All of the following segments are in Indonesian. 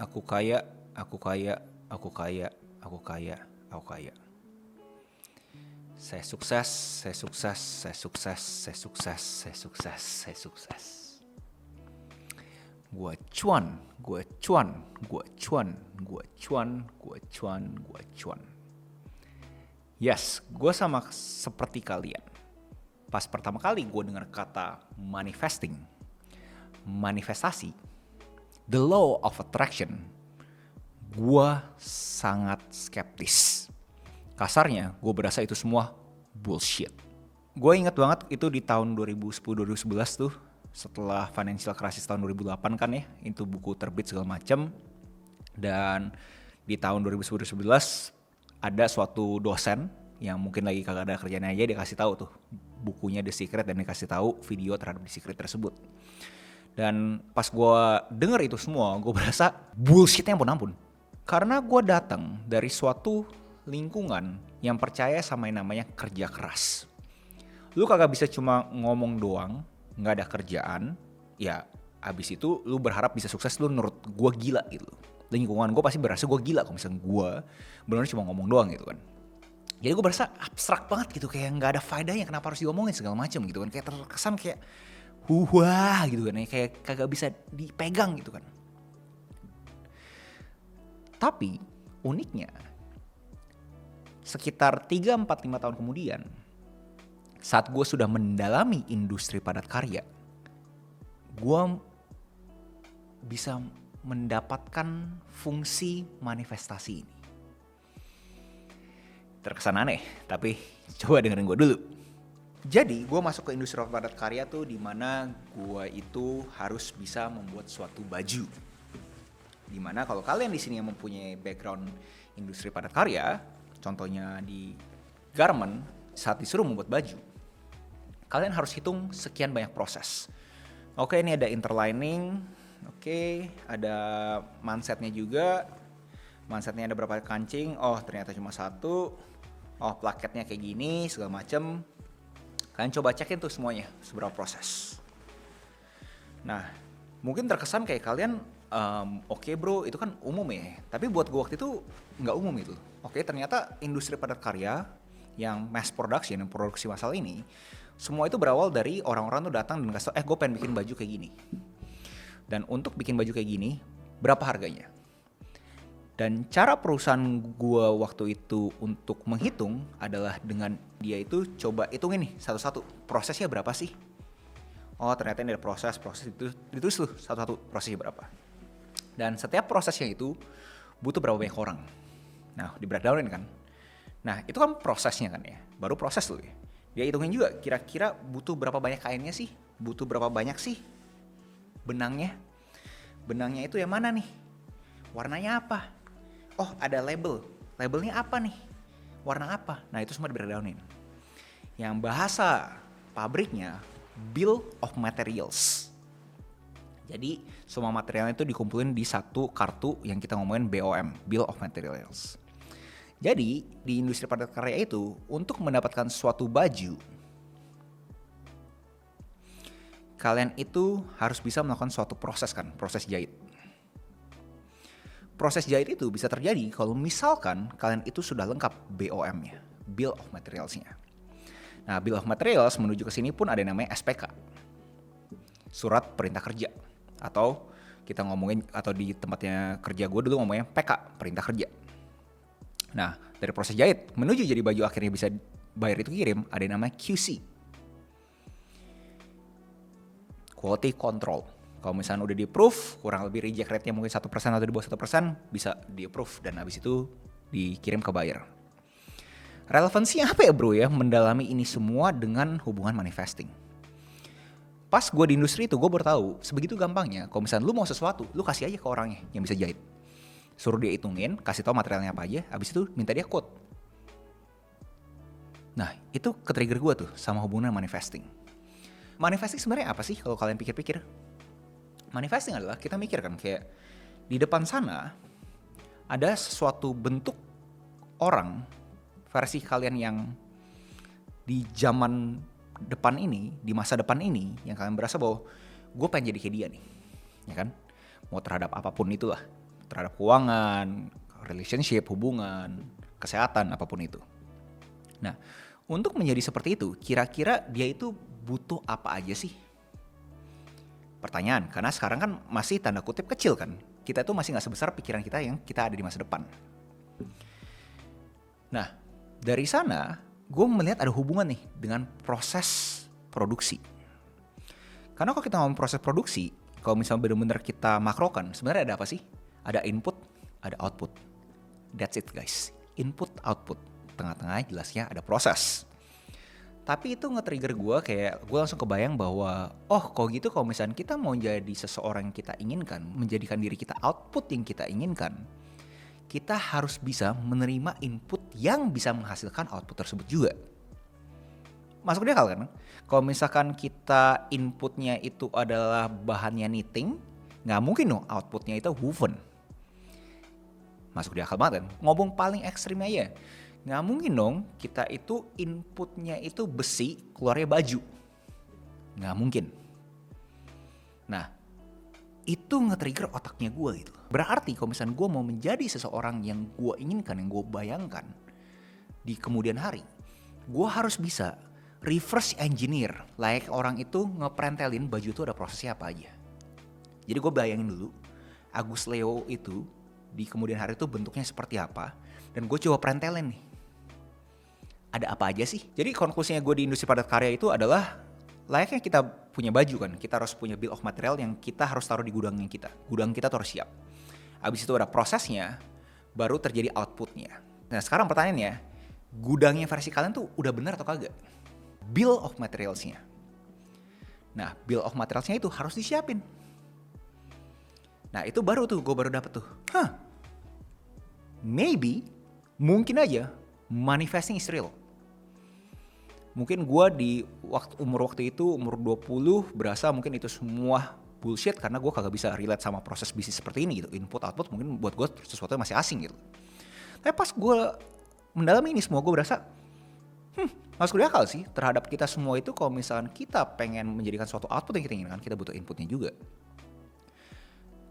Aku kaya, aku kaya, aku kaya, aku kaya, aku kaya. Saya sukses, saya sukses, saya sukses, saya sukses, saya sukses, saya sukses. Gua cuan, gua cuan, gua cuan, gua cuan, gua cuan, gua cuan. Yes, gue sama seperti kalian. Pas pertama kali gue dengar kata manifesting, manifestasi, the law of attraction, gue sangat skeptis. Kasarnya, gue berasa itu semua bullshit. Gue inget banget itu di tahun 2010-2011 tuh, setelah financial crisis tahun 2008 kan ya, itu buku terbit segala macem. Dan di tahun 2010-2011 ada suatu dosen yang mungkin lagi kagak ada kerjaan aja, dia kasih tahu tuh bukunya The Secret dan dia kasih tahu video terhadap The Secret tersebut. Dan pas gue denger itu semua, gue berasa bullshitnya ampun-ampun. Karena gue datang dari suatu lingkungan yang percaya sama yang namanya kerja keras. Lu kagak bisa cuma ngomong doang, gak ada kerjaan, ya abis itu lu berharap bisa sukses, lu menurut gue gila gitu. Lingkungan gue pasti berasa gue gila kalau misalnya gue benar cuma ngomong doang gitu kan. Jadi gue berasa abstrak banget gitu, kayak gak ada faedahnya, kenapa harus diomongin segala macam gitu kan. Kayak terkesan kayak wah gitu kan, kayak kagak bisa dipegang gitu kan. Tapi uniknya sekitar 3-4-5 tahun kemudian, saat gue sudah mendalami industri padat karya, gue bisa mendapatkan fungsi manifestasi ini. Terkesan aneh, tapi coba dengerin gue dulu. Jadi gue masuk ke industri padat karya tuh dimana gue itu harus bisa membuat suatu baju. Dimana kalau kalian di sini yang mempunyai background industri padat karya, contohnya di garment, saat disuruh membuat baju, kalian harus hitung sekian banyak proses. Oke, ini ada interlining, oke, ada mansetnya juga. Mansetnya ada berapa kancing? Oh, ternyata cuma satu. Oh, plaketnya kayak gini, segala macem. Kalian coba cekin tuh semuanya, seberapa proses. Nah, mungkin terkesan kayak kalian, oke bro, itu kan umum ya. Tapi buat gue waktu itu nggak umum itu. Oke, ternyata industri padat karya yang mass production, yang produksi massal ini, semua itu berawal dari orang-orang tuh datang dan kasih tau, gue pengen bikin baju kayak gini. Dan untuk bikin baju kayak gini, berapa harganya? Dan cara perusahaan gue waktu itu untuk menghitung adalah dengan dia itu coba hitungin nih satu-satu, prosesnya berapa sih? Oh, ternyata ini ada proses itu ditulis tuh satu-satu prosesnya berapa. Dan setiap prosesnya itu butuh berapa banyak orang. Nah, di breakdownin kan. Nah, itu kan prosesnya kan ya, baru proses tuh ya. Dia hitungin juga kira-kira butuh berapa banyak kainnya sih, butuh berapa banyak sih benangnya. Benangnya itu yang mana nih? Warnanya apa? Oh, ada label. Labelnya apa nih? Warna apa? Nah, itu semua di breakdownin. Yang bahasa pabriknya bill of materials. Jadi semua materialnya itu dikumpulin di satu kartu yang kita ngomongin BOM, bill of materials. Jadi di industri padat karya itu untuk mendapatkan suatu baju, kalian itu harus bisa melakukan suatu proses kan, proses jahit. Proses jahit itu bisa terjadi kalau misalkan kalian itu sudah lengkap BOM-nya, bill of materials-nya. Nah, bill of materials menuju ke sini pun ada yang namanya SPK, surat perintah kerja, atau kita ngomongin, atau di tempatnya kerja gue dulu ngomongnya PK, perintah kerja. Nah, dari proses jahit menuju jadi baju akhirnya bisa bayar itu kirim, ada yang namanya QC, quality control. Kalau misalnya udah di-approve, kurang lebih reject rate-nya mungkin 1% atau di bawah 1%, bisa di-approve dan habis itu dikirim ke buyer. Relevansinya apa ya bro ya mendalami ini semua dengan hubungan manifesting? Pas gue di industri itu gue baru tahu sebegitu gampangnya. Kalau misalnya lu mau sesuatu, lu kasih aja ke orangnya yang bisa jahit. Suruh dia hitungin, kasih tahu materialnya apa aja, habis itu minta dia quote. Nah, itu ke-trigger gue tuh sama hubungan manifesting. Manifesting sebenarnya apa sih kalau kalian pikir-pikir? Manifesting adalah kita mikir kan kayak di depan sana ada sesuatu bentuk orang versi kalian yang di zaman depan ini, di masa depan ini, yang kalian berasa bahwa gue pengen jadi kayak dia nih, ya kan? Mau terhadap apapun itulah, terhadap keuangan, relationship, hubungan, kesehatan, apapun itu. Nah, untuk menjadi seperti itu, kira-kira dia itu butuh apa aja sih? Pertanyaan, karena sekarang kan masih tanda kutip kecil kan. Kita tuh masih gak sebesar pikiran kita yang kita ada di masa depan. Nah, dari sana gue melihat ada hubungan nih dengan proses produksi. Karena kalau kita ngomong proses produksi, kalau misalnya benar-benar kita makrokan, sebenarnya ada apa sih? Ada input, ada output. That's it guys. Input, output. Tengah-tengah jelasnya ada proses. Tapi itu nge-trigger gue, kayak gue langsung kebayang bahwa kalau gitu kalau misalnya kita mau jadi seseorang yang kita inginkan, menjadikan diri kita output yang kita inginkan, kita harus bisa menerima input yang bisa menghasilkan output tersebut juga. Masuk di akal kan? Kalau misalkan kita inputnya itu adalah bahannya knitting, nggak mungkin dong outputnya itu woven. Masuk di akal banget kan? Ngomong paling ekstrim aja, nggak mungkin dong kita itu inputnya itu besi, keluarnya baju. Nggak mungkin. Nah, itu nge-trigger otaknya gue gitu. Berarti kalau misalnya gue mau menjadi seseorang yang gue inginkan, yang gue bayangkan di kemudian hari, gue harus bisa reverse engineer. Like orang itu ngeprentelin baju itu ada prosesnya apa aja. Jadi gue bayangin dulu, Agus Leo itu di kemudian hari itu bentuknya seperti apa, dan gue coba prentelin nih. Ada apa aja sih? Jadi konklusinya gue di industri padat karya itu adalah layaknya kita punya baju kan, kita harus punya bill of material yang kita harus taruh di gudangnya kita. Gudang kita tuh harus siap. Abis itu ada prosesnya, baru terjadi outputnya. Nah sekarang pertanyaannya, gudangnya versi kalian tuh udah benar atau kagak? Bill of materialsnya. Nah bill of materialsnya itu harus disiapin. Nah itu baru tuh, gue baru dapet tuh. Maybe, mungkin aja, manifesting is real. Mungkin gue di umur waktu itu, umur 20, berasa mungkin itu semua bullshit karena gue kagak bisa relate sama proses bisnis seperti ini gitu. Input output mungkin buat gue sesuatu yang masih asing gitu. Tapi pas gue mendalami ini semua, gue berasa masuk di akal sih terhadap kita semua itu. Kalau misalkan kita pengen menjadikan suatu output yang kita inginkan, kita butuh inputnya juga.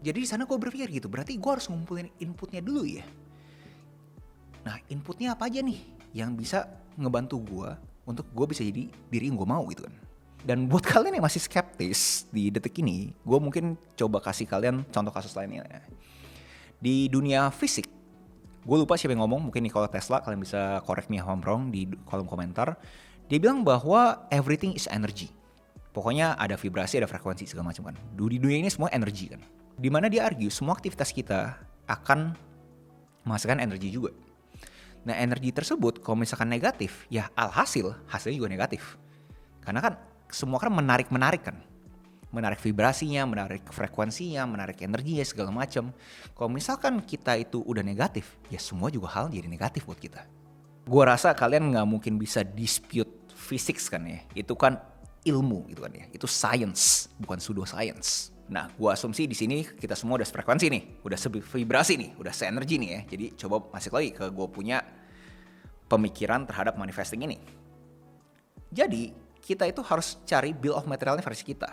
Jadi di sana gue berpikir gitu, berarti gue harus ngumpulin inputnya dulu ya. Nah inputnya apa aja nih yang bisa ngebantu gue untuk gue bisa jadi diri yang gue mau gitu kan. Dan buat kalian yang masih skeptis di detik ini, gue mungkin coba kasih kalian contoh kasus lainnya. Di dunia fisik, gue lupa siapa yang ngomong, mungkin Nikola Tesla, kalian bisa correct me if I'm wrong di kolom komentar. Dia bilang bahwa everything is energy. Pokoknya ada vibrasi, ada frekuensi segala macam kan. Di dunia ini semua energi kan. Dimana dia argue semua aktivitas kita akan menghasilkan energi juga. Nah energi tersebut kalau misalkan negatif, ya hasilnya juga negatif. Karena kan semua kan menarik kan. Menarik vibrasinya, menarik frekuensinya, menarik energinya segala macam. Kalau misalkan kita itu udah negatif, ya semua juga hal jadi negatif buat kita. Gua rasa kalian gak mungkin bisa dispute physics kan ya. Itu kan ilmu gitu kan ya. Itu science, bukan pseudoscience. Nah, gua asumsi di sini kita semua udah sefrekuensi nih, udah sevibrasi nih, udah seenergi nih ya. Jadi coba masuk lagi ke gua punya pemikiran terhadap manifesting ini. Jadi kita itu harus cari bill of materialnya versi kita.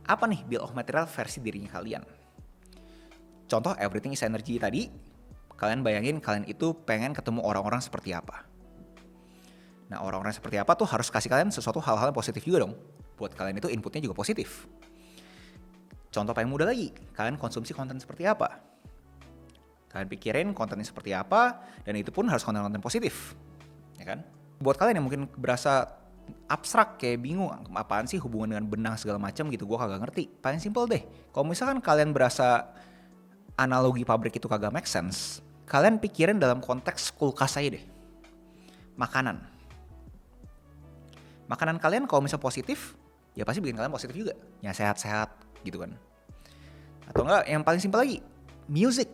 Apa nih bill of material versi dirinya kalian? Contoh everything is energy tadi, kalian bayangin kalian itu pengen ketemu orang-orang seperti apa. Nah orang-orang seperti apa tuh harus kasih kalian sesuatu hal-hal yang positif juga dong. Buat kalian itu inputnya juga positif. Contoh paling mudah lagi, kalian konsumsi konten seperti apa? Kalian pikirin kontennya seperti apa, dan itu pun harus konten-konten positif, ya kan? Buat kalian yang mungkin berasa abstrak, kayak bingung, apaan sih hubungan dengan benang segala macam gitu, gue kagak ngerti. Paling simple deh, kalau misalkan kalian berasa analogi pabrik itu kagak make sense, kalian pikirin dalam konteks kulkas aja deh. Makanan kalian kalau misalnya positif, ya pasti bikin kalian positif juga, ya sehat-sehat gitu kan. Atau enggak yang paling simpel lagi, music.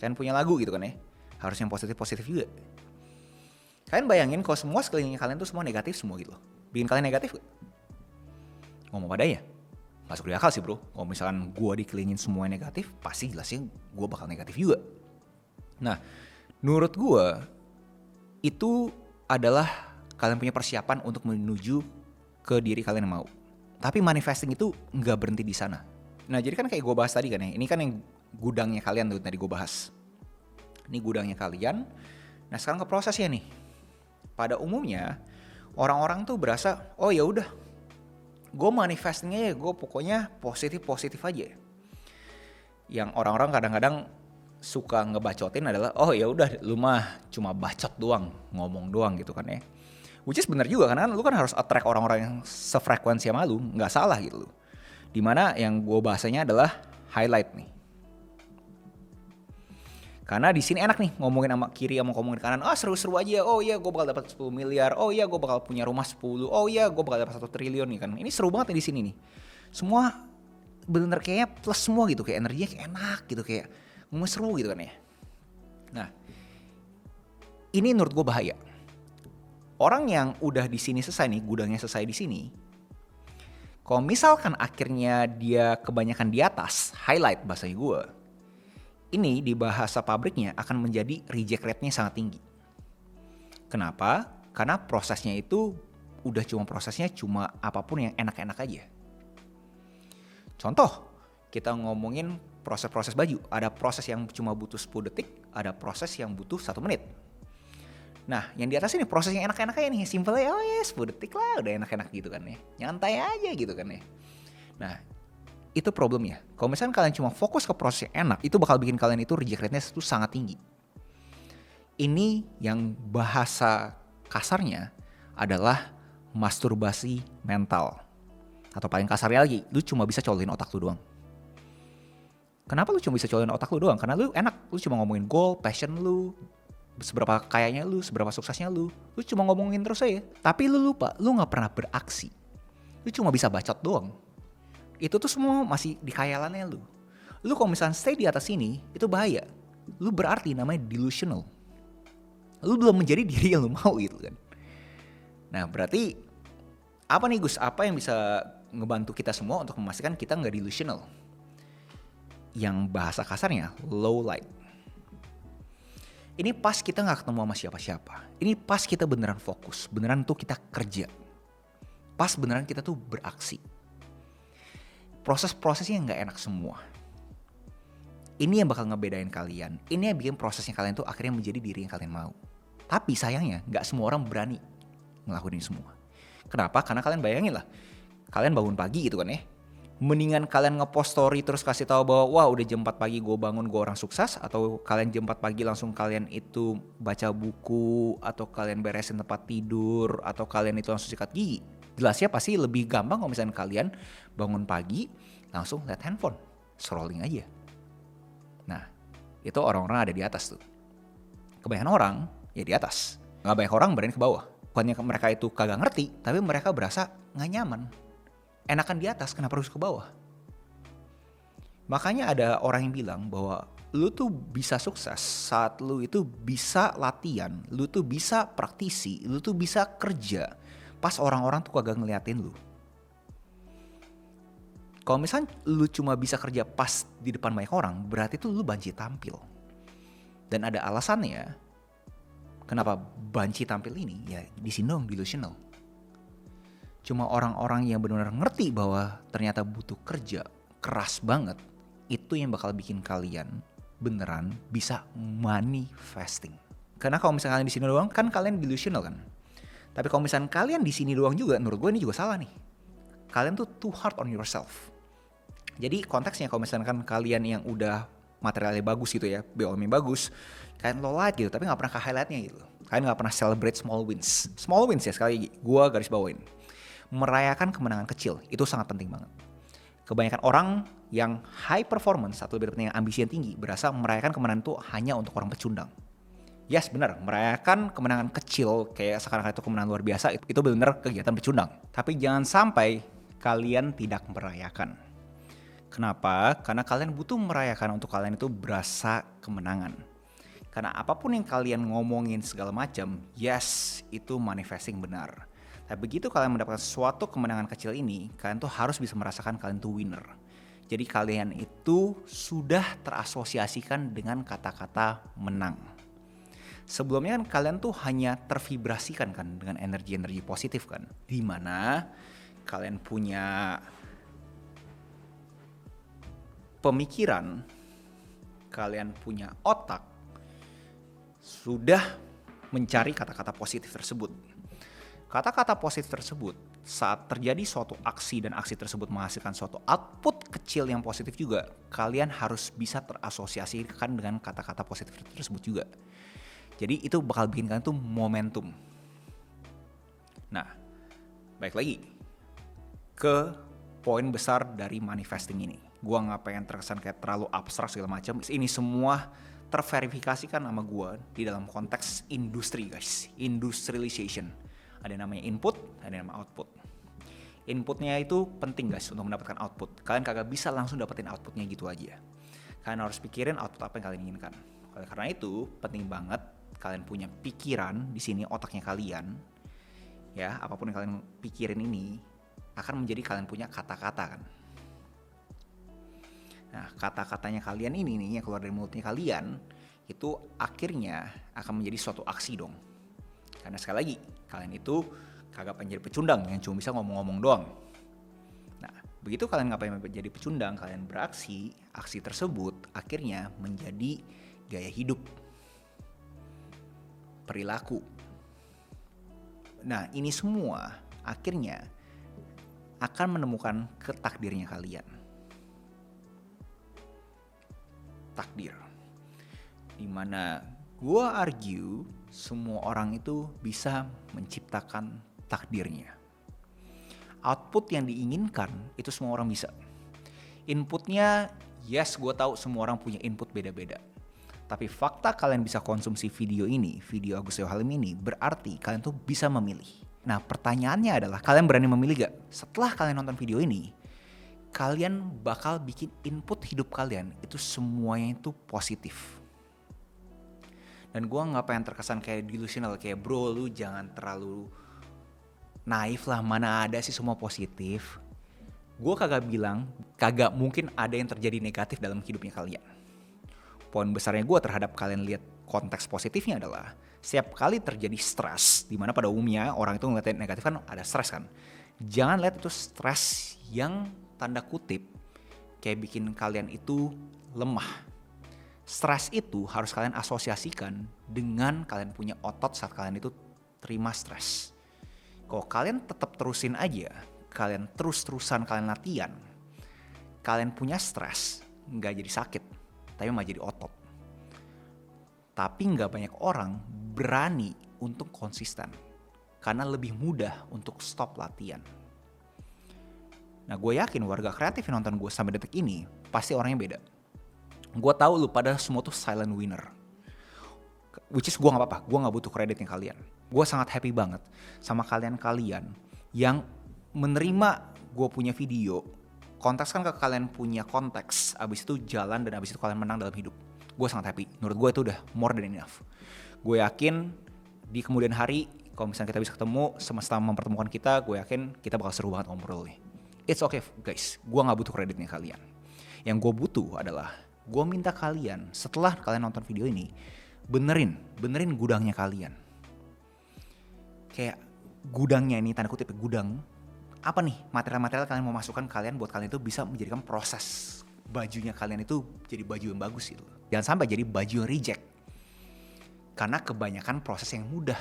Kalian punya lagu gitu kan ya, harus yang positif-positif juga. Kalian bayangin kalau semua sekelilingnya kalian tuh semua negatif semua gitu loh. Bikin kalian negatif gak? Ngomong padanya, masuk di akal sih bro. Kalau misalkan gue dikelilingin semua yang negatif, pasti jelasnya gue bakal negatif juga. Nah, menurut gue itu adalah kalian punya persiapan untuk menuju ke diri kalian yang mau. Tapi manifesting itu nggak berhenti di sana. Nah jadi kan kayak gue bahas tadi kan ya, ini kan yang gudangnya kalian tuh tadi gue bahas. Ini gudangnya kalian. Nah sekarang ke prosesnya nih. Pada umumnya orang-orang tuh berasa, oh ya udah, gue manifestingnya ya gue pokoknya positif aja. Yang orang-orang kadang-kadang suka ngebacotin adalah, oh ya udah, lu mah cuma bacot doang, ngomong doang gitu kan ya. Which is benar juga, karena lu kan harus attract orang-orang yang sefrekuensi sama lu, nggak salah gitu loh. Dimana yang gue bahasanya adalah highlight nih. Karena di sini enak nih ngomongin sama kiri sama ngomongin kanan. Seru-seru aja. Oh iya gue bakal dapat 10 miliar. Oh iya gue bakal punya rumah 10. Oh iya gue bakal dapat 1 triliun nih kan. Ini seru banget nih di sini nih. Semua bener-bener kayaknya plus semua gitu, kayak energinya kayak enak gitu, kayak ngomong seru gitu kan ya. Nah, ini menurut gue bahaya. Orang yang udah di sini selesai nih, gudangnya selesai di sini. Kalau misalkan akhirnya dia kebanyakan di atas, highlight bahasa gue, ini di bahasa pabriknya akan menjadi reject rate-nya sangat tinggi. Kenapa? Karena prosesnya itu udah prosesnya cuma apapun yang enak-enak aja. Contoh, kita ngomongin proses-proses baju. Ada proses yang cuma butuh 10 detik, ada proses yang butuh 1 menit. Nah, yang di atas ini proses yang enak-enak aja nih, simple aja, oh ya 10 detik lah, udah enak-enak gitu kan ya. Nyantai aja gitu kan ya. Nah, itu problemnya. Kalau misalnya kalian cuma fokus ke proses yang enak, itu bakal bikin kalian itu reject rate-nya itu sangat tinggi. Ini yang bahasa kasarnya adalah masturbasi mental. Atau paling kasarnya lagi, lu cuma bisa colokin otak lu doang. Kenapa lu cuma bisa colokin otak lu doang? Karena lu enak, lu cuma ngomongin goal, passion lu, seberapa kayanya lu, seberapa suksesnya lu cuma ngomongin terus aja. Tapi lu lupa, lu gak pernah beraksi. Lu cuma bisa bacot doang. Itu tuh semua masih di khayalannya lu. Lu kalau misalnya stay di atas sini, itu bahaya. Lu berarti namanya delusional. Lu belum menjadi diri yang lu mau gitu kan. Nah berarti, apa nih Gus? Apa yang bisa ngebantu kita semua untuk memastikan kita gak delusional? Yang bahasa kasarnya, low light. Ini pas kita gak ketemu sama siapa-siapa. Ini pas kita beneran fokus. Beneran tuh kita kerja. Pas beneran kita tuh beraksi. Proses-prosesnya gak enak semua. Ini yang bakal ngebedain kalian. Ini yang bikin prosesnya kalian tuh akhirnya menjadi diri yang kalian mau. Tapi sayangnya gak semua orang berani ngelakuin ini semua. Kenapa? Karena kalian bayangin lah. Kalian bangun pagi gitu kan ya. Mendingan kalian ngepost story terus kasih tahu bahwa wah udah jam 4 pagi gue bangun, gue orang sukses. Atau kalian jam 4 pagi langsung kalian itu baca buku. Atau kalian beresin tempat tidur. Atau kalian itu langsung sikat gigi. Jelasnya pasti lebih gampang kalau misalnya kalian bangun pagi langsung lihat handphone, scrolling aja. Nah, itu orang-orang ada di atas tuh. Kebanyakan orang ya di atas. Gak banyak orang berani ke bawah. Bukannya mereka itu kagak ngerti, tapi mereka berasa gak nyaman. Enakan di atas, kenapa harus ke bawah? Makanya ada orang yang bilang bahwa lu tuh bisa sukses saat lu itu bisa latihan, lu tuh bisa praktisi, lu tuh bisa kerja. Pas orang-orang tuh kagak ngeliatin lu. Kalau misalnya lu cuma bisa kerja pas di depan banyak orang, berarti tuh lu banci tampil. Dan ada alasannya kenapa banci tampil ini, ya di sini dong delusional. Cuma orang-orang yang benar-benar ngerti bahwa ternyata butuh kerja keras banget, itu yang bakal bikin kalian beneran bisa manifesting. Karena kalau misalnya kalian di sini doang, kan kalian delusional kan. Tapi kalau misalnya kalian di sini doang juga, menurut gue ini juga salah nih. Kalian tuh too hard on yourself. Jadi konteksnya kalau misalnya kan kalian yang udah materialnya bagus gitu ya, BOM-nya bagus, kalian low light gitu, tapi gak pernah ke highlightnya gitu. Kalian gak pernah celebrate small wins. Small wins ya sekali lagi, gue garis bawain. Merayakan kemenangan kecil, itu sangat penting banget. Kebanyakan orang yang high performance atau lebih penting yang ambisi yang tinggi, berasa merayakan kemenangan itu hanya untuk orang pecundang. Yes benar, merayakan kemenangan kecil kayak sekarang itu kemenangan luar biasa itu benar kegiatan pecundang. Tapi jangan sampai kalian tidak merayakan. Kenapa? Karena kalian butuh merayakan untuk kalian itu berasa kemenangan. Karena apapun yang kalian ngomongin segala macam, yes itu manifesting benar. Tapi begitu kalian mendapatkan suatu kemenangan kecil ini, kalian tuh harus bisa merasakan kalian tuh winner. Jadi kalian itu sudah terasosiasikan dengan kata-kata menang. Sebelumnya kan kalian tuh hanya tervibrasikan kan dengan energi-energi positif kan. Dimana kalian punya pemikiran kalian punya otak sudah mencari kata-kata positif tersebut. Kata-kata positif tersebut saat terjadi suatu aksi dan aksi tersebut menghasilkan suatu output kecil yang positif juga, kalian harus bisa terasosiasikan dengan kata-kata positif tersebut juga. Jadi itu bakal bikin kalian tuh momentum. Nah, baik lagi ke poin besar dari manifesting ini. Gua nggak pengen terkesan kayak terlalu abstrak segala macam. Ini semua terverifikasikan sama gua di dalam konteks industri, guys. Industrialization. Ada yang namanya input, ada yang namanya output. Inputnya itu penting, guys, untuk mendapatkan output. Kalian kagak bisa langsung dapetin outputnya gitu aja. Kalian harus pikirin output apa yang kalian inginkan. Karena itu penting banget kalian punya pikiran di sini, otaknya kalian. Ya, apapun yang kalian pikirin ini akan menjadi kalian punya kata-kata kan. Nah, kata-katanya kalian ini nih yang keluar dari mulutnya kalian itu akhirnya akan menjadi suatu aksi dong. Karena sekali lagi, kalian itu kagak pengen jadi pecundang yang cuma bisa ngomong-ngomong doang. Nah, begitu kalian nggak pengen jadi pecundang, kalian beraksi, aksi tersebut akhirnya menjadi gaya hidup, perilaku. Nah, ini semua akhirnya akan menemukan ketakdirnya kalian. Takdir. Dimana gua argue semua orang itu bisa menciptakan takdirnya. Output yang diinginkan itu semua orang bisa. Inputnya, yes, gue tahu semua orang punya input beda-beda. Tapi fakta kalian bisa konsumsi video ini, video Agus Dewa Halim ini, berarti kalian tuh bisa memilih. Nah, pertanyaannya adalah, kalian berani memilih gak? Setelah kalian nonton video ini, kalian bakal bikin input hidup kalian itu semuanya itu positif. Dan gue gak pengen terkesan kayak delusional, kayak bro lu jangan terlalu naif lah, mana ada sih semua positif. Gue kagak bilang, kagak mungkin ada yang terjadi negatif dalam hidupnya kalian. Poin besarnya gue terhadap kalian lihat konteks positifnya adalah setiap kali terjadi stres, dimana pada umumnya orang itu ngeliatin negatif kan ada stres kan. Jangan lihat itu stres yang tanda kutip kayak bikin kalian itu lemah. Stres itu harus kalian asosiasikan dengan kalian punya otot saat kalian itu terima stres. Kalau kalian tetap terusin aja, kalian terus-terusan kalian latihan, kalian punya stres, nggak jadi sakit, tapi malah jadi otot. Tapi nggak banyak orang berani untuk konsisten, karena lebih mudah untuk stop latihan. Nah, gue yakin warga kreatif yang nonton gue sampai detik ini pasti orangnya beda. Gue tahu lu pada semua tuh silent winner. Which is gue gak apa-apa, gue gak butuh kreditnya kalian. Gue sangat happy banget sama kalian-kalian yang menerima gue punya video, kontekskan ke kalian punya konteks, abis itu jalan dan abis itu kalian menang dalam hidup. Gue sangat happy, menurut gue itu udah more than enough. Gue yakin di kemudian hari, kalau misalnya kita bisa ketemu, semesta mempertemukan kita, gue yakin kita bakal seru banget ngobrolnya. It's okay guys, gue gak butuh kreditnya kalian. Yang gue butuh adalah, gue minta kalian setelah kalian nonton video ini, benerin gudangnya kalian. Kayak gudangnya ini, tanda kutip gudang, apa nih material-material kalian mau masukkan kalian buat kalian itu bisa menjadikan proses bajunya kalian itu jadi baju yang bagus gitu. Jangan sampai jadi baju yang reject. Karena kebanyakan proses yang mudah,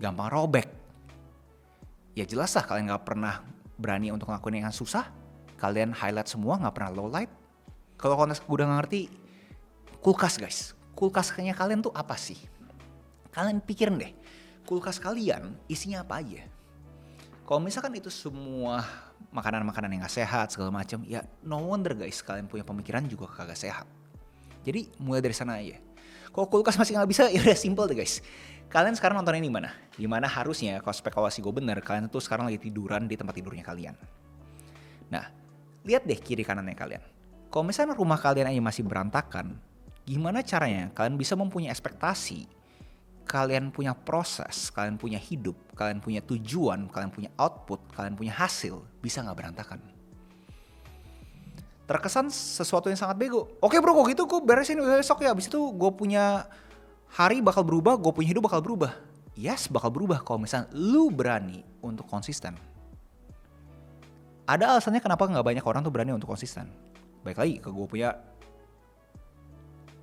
gampang robek. Ya jelas lah kalian gak pernah berani untuk ngelakuin yang susah. Kalian highlight semua, gak pernah low light. Kalau konteks gudang gak ngerti, kulkas guys. Kulkasnya kalian tuh apa sih? Kalian pikirin deh, kulkas kalian isinya apa aja? Kalau misalkan itu semua makanan-makanan yang gak sehat segala macam, ya no wonder guys kalian punya pemikiran juga kagak sehat. Jadi mulai dari sana aja. Kalau kulkas masih gak bisa, ya udah simple deh guys. Kalian sekarang nonton ini mana? Dimana harusnya kalau spekulasi gue bener, kalian tuh sekarang lagi tiduran di tempat tidurnya kalian. Nah, lihat deh kiri kanannya kalian. Kalau misalnya rumah kalian aja masih berantakan, gimana caranya kalian bisa mempunyai ekspektasi, kalian punya proses, kalian punya hidup, kalian punya tujuan, kalian punya output, kalian punya hasil, bisa gak berantakan? Terkesan sesuatu yang sangat bego. Oke bro, kok gitu gue beresin besok ya, abis itu gue punya hari bakal berubah, gue punya hidup bakal berubah. Yes, bakal berubah kalau misalnya lu berani untuk konsisten. Ada alasannya kenapa gak banyak orang tuh berani untuk konsisten. Baik lagi ke gue punya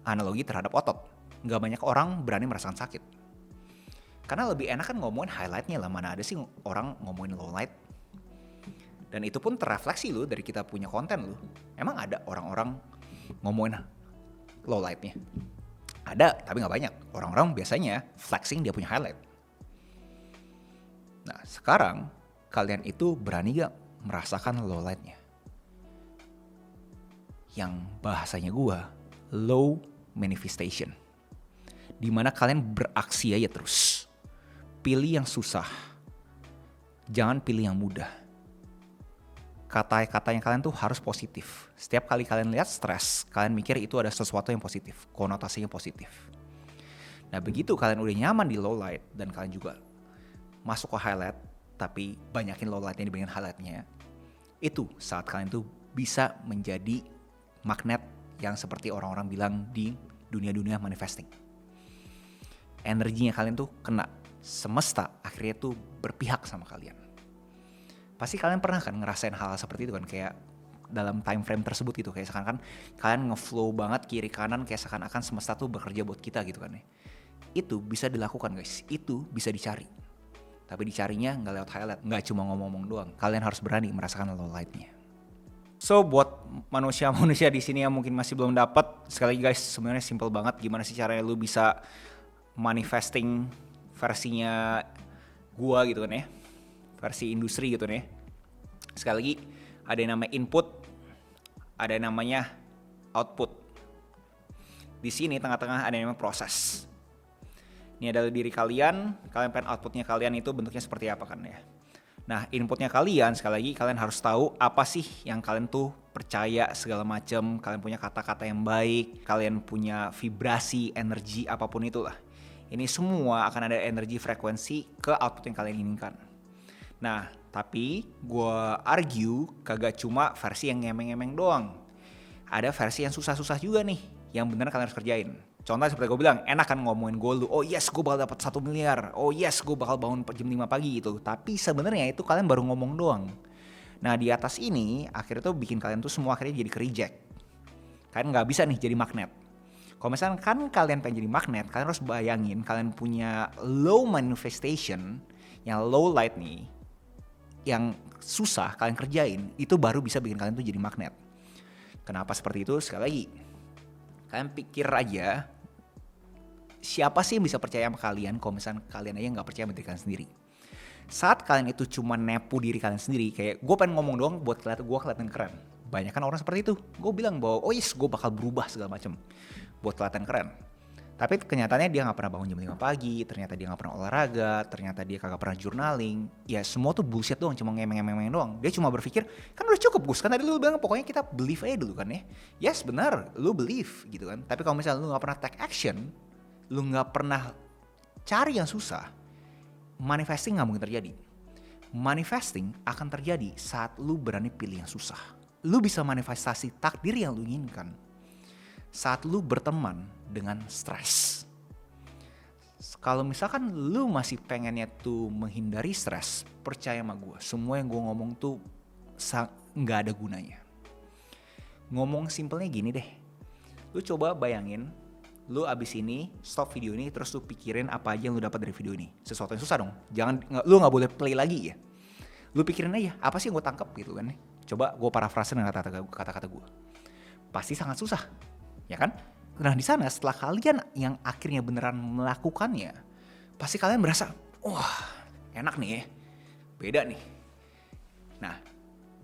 analogi terhadap otot. Nggak banyak orang berani merasakan sakit. Karena lebih enak kan ngomongin highlightnya lah, mana ada sih orang ngomongin lowlight. Dan itu pun terrefleksi lu dari kita punya konten lu. Emang ada orang-orang ngomongin lowlightnya? Ada, tapi nggak banyak. Orang-orang biasanya flexing dia punya highlight. Nah sekarang kalian itu berani gak merasakan lowlightnya? Yang bahasanya gua low manifestation. Dimana kalian beraksi aja terus. Pilih yang susah. Jangan pilih yang mudah. Kata-kata yang kalian tuh harus positif. Setiap kali kalian lihat stres, kalian mikir itu ada sesuatu yang positif. Konotasinya positif. Nah begitu kalian udah nyaman di low light dan kalian juga masuk ke highlight, tapi banyakin low lightnya dibandingin highlightnya, itu saat kalian tuh bisa menjadi magnet yang seperti orang-orang bilang di dunia-dunia manifesting. Energinya kalian tuh kena, semesta akhirnya tuh berpihak sama kalian. Pasti kalian pernah kan ngerasain hal seperti itu kan, kayak dalam time frame tersebut gitu, kayak seakan-akan kalian ngeflow banget kiri kanan, kayak seakan-akan semesta tuh bekerja buat kita gitu kan ya. Itu bisa dilakukan guys, itu bisa dicari. Tapi dicarinya nggak lewat highlight, nggak cuma ngomong-ngomong doang. Kalian harus berani merasakan low lightnya. So buat manusia-manusia di sini yang mungkin masih belum dapat, sekali lagi guys, sebenarnya simple banget. Gimana sih caranya lu bisa manifesting versinya gua gitu kan ya, versi industri gitu kan ya. Sekali lagi, ada yang namanya input, ada yang namanya output. Di sini tengah-tengah ada yang namanya proses. Ini adalah diri kalian pengen outputnya kalian itu bentuknya seperti apa kan ya. Nah inputnya kalian, sekali lagi kalian harus tahu apa sih yang kalian tuh percaya segala macam. Kalian punya kata-kata yang baik, kalian punya vibrasi, energi, apapun itulah. Ini semua akan ada energi frekuensi ke output yang kalian inginkan. Nah tapi gue argue kagak cuma versi yang ngemeng-ngemeng doang. Ada versi yang susah-susah juga nih, yang bener kalian harus kerjain. Contohnya seperti gue bilang, enak kan ngomongin goal lu, oh yes gue bakal dapat 1 miliar, oh yes gue bakal bangun jam 5 pagi gitu. Tapi sebenarnya itu kalian baru ngomong doang. Nah di atas ini akhirnya tuh bikin kalian tuh semua akhirnya jadi ke-reject. Kalian gak bisa nih jadi magnet. Kalau misalnya kan kalian pengen jadi magnet, kalian harus bayangin kalian punya low manifestation, yang low light nih, yang susah kalian kerjain, itu baru bisa bikin kalian tuh jadi magnet. Kenapa seperti itu? Sekali lagi, kalian pikir aja, siapa sih yang bisa percaya sama kalian kalau misalnya kalian aja gak percaya sama diri kalian sendiri. Saat kalian itu cuma nepu diri kalian sendiri, kayak gue pengen ngomong doang buat kelihatan keren. Banyak kan orang seperti itu. Gue bilang bahwa oh yes gue bakal berubah segala macam buat kelihatan keren. Tapi kenyataannya dia gak pernah bangun jam 5 pagi, ternyata dia gak pernah olahraga, ternyata dia kagak pernah journaling. Ya semua tuh bullshit doang, cuma ngemeng-ngemeng doang. Dia cuma berpikir, kan udah cukup Gus, kan tadi lu bilang pokoknya kita believe aja dulu kan ya. Yes benar, lu believe gitu kan. Tapi kalau misalnya lu gak pernah take action, lu gak pernah cari yang susah, manifesting gak mungkin terjadi. Manifesting akan terjadi saat lu berani pilih yang susah. Lu bisa manifestasi takdir yang lu inginkan saat lu berteman dengan stres. Kalau misalkan lu masih pengennya tuh menghindari stres, percaya sama gue, semua yang gue ngomong tuh gak ada gunanya. Ngomong simpelnya gini deh, lu coba bayangin, lu abis ini stop video ini terus lu pikirin apa aja yang lu dapat dari video ini. Sesuatu yang susah dong, lu gak boleh play lagi ya. Lu pikirin aja, apa sih yang gue tangkap gitu kan. Coba gue parafrase dengan kata-kata gue. Pasti sangat susah. Ya kan? Nah di sana setelah kalian yang akhirnya beneran melakukannya, pasti kalian merasa, wah enak nih ya, beda nih. Nah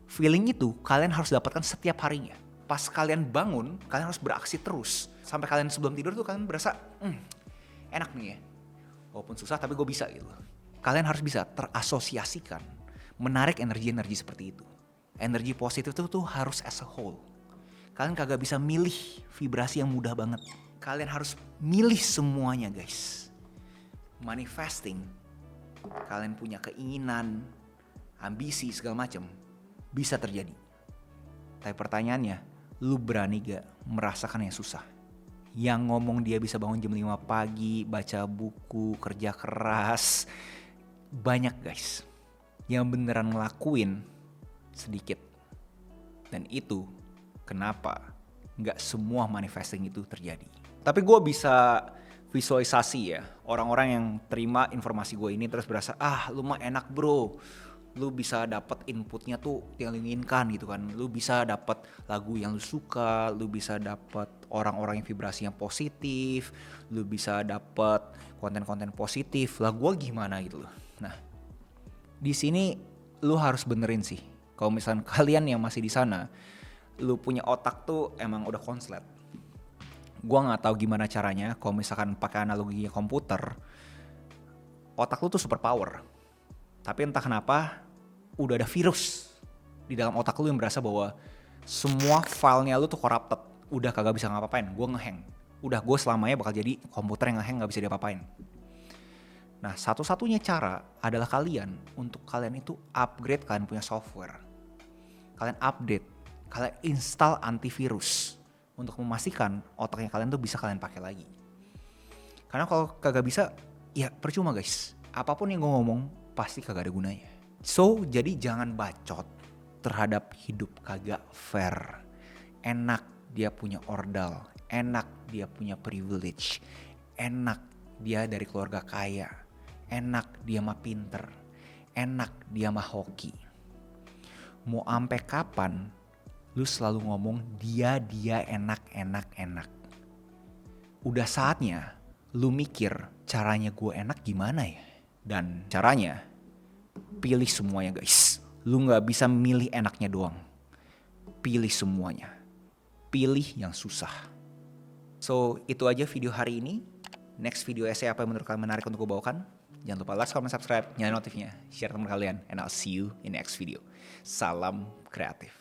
feeling itu kalian harus dapatkan setiap harinya. Pas kalian bangun, kalian harus beraksi terus. Sampai kalian sebelum tidur tuh kalian berasa, enak nih ya. Walaupun susah tapi gue bisa gitu. Kalian harus bisa terasosiasikan, menarik energi-energi seperti itu. Energi positif itu tuh harus as a whole. Kalian kagak bisa milih vibrasi yang mudah banget. Kalian harus milih semuanya guys. Manifesting, kalian punya keinginan, ambisi segala macam, bisa terjadi. Tapi pertanyaannya, lu berani gak merasakan yang susah? Yang ngomong dia bisa bangun jam 5 pagi, baca buku, kerja keras, banyak guys. Yang beneran ngelakuin sedikit. Dan itu kenapa gak semua manifesting itu terjadi. Tapi gue bisa visualisasi ya, orang-orang yang terima informasi gue ini terus berasa, lu mah enak bro, lu bisa dapat inputnya tuh yang lu inginkan gitu kan, lu bisa dapat lagu yang lu suka, lu bisa dapat orang-orang yang vibrasinya positif, lu bisa dapat konten-konten positif. Lah gue gimana gitu loh. Nah, di sini lu harus benerin sih. Kalau misalnya kalian yang masih di sana, lu punya otak tuh emang udah konslet. Gua nggak tahu gimana caranya. Kalau misalkan pakai analoginya komputer, otak lu tuh super power. Tapi entah kenapa udah ada virus di dalam otak lu yang berasa bahwa semua filenya lu tuh corrupted. Udah kagak bisa ngapa-ngapain. Gue ngehang. Udah gue selamanya bakal jadi komputer yang ngehang, nggak bisa diapa-apain. Nah, satu-satunya cara adalah untuk kalian itu upgrade kalian punya software. Kalian update, kalian install antivirus untuk memastikan otaknya kalian tuh bisa kalian pakai lagi. Karena kalau kagak bisa, ya percuma guys. Apapun yang gue ngomong pasti kagak ada gunanya. So, jadi jangan bacot terhadap hidup kagak fair. Enak dia punya ordal, enak dia punya privilege, enak dia dari keluarga kaya, enak dia mah pinter, enak dia mah hoki. Mau ampe kapan lu selalu ngomong dia enak. Udah saatnya lu mikir caranya gue enak gimana ya. Dan caranya pilih semuanya guys. Lu gak bisa milih enaknya doang. Pilih semuanya. Pilih yang susah. So itu aja video hari ini. Next video essay apa yang menurut kalian menarik untuk gue bawakan? Jangan lupa like, comment, subscribe, nyalain notifnya, share teman kalian, and I'll see you in next video. Salam kreatif.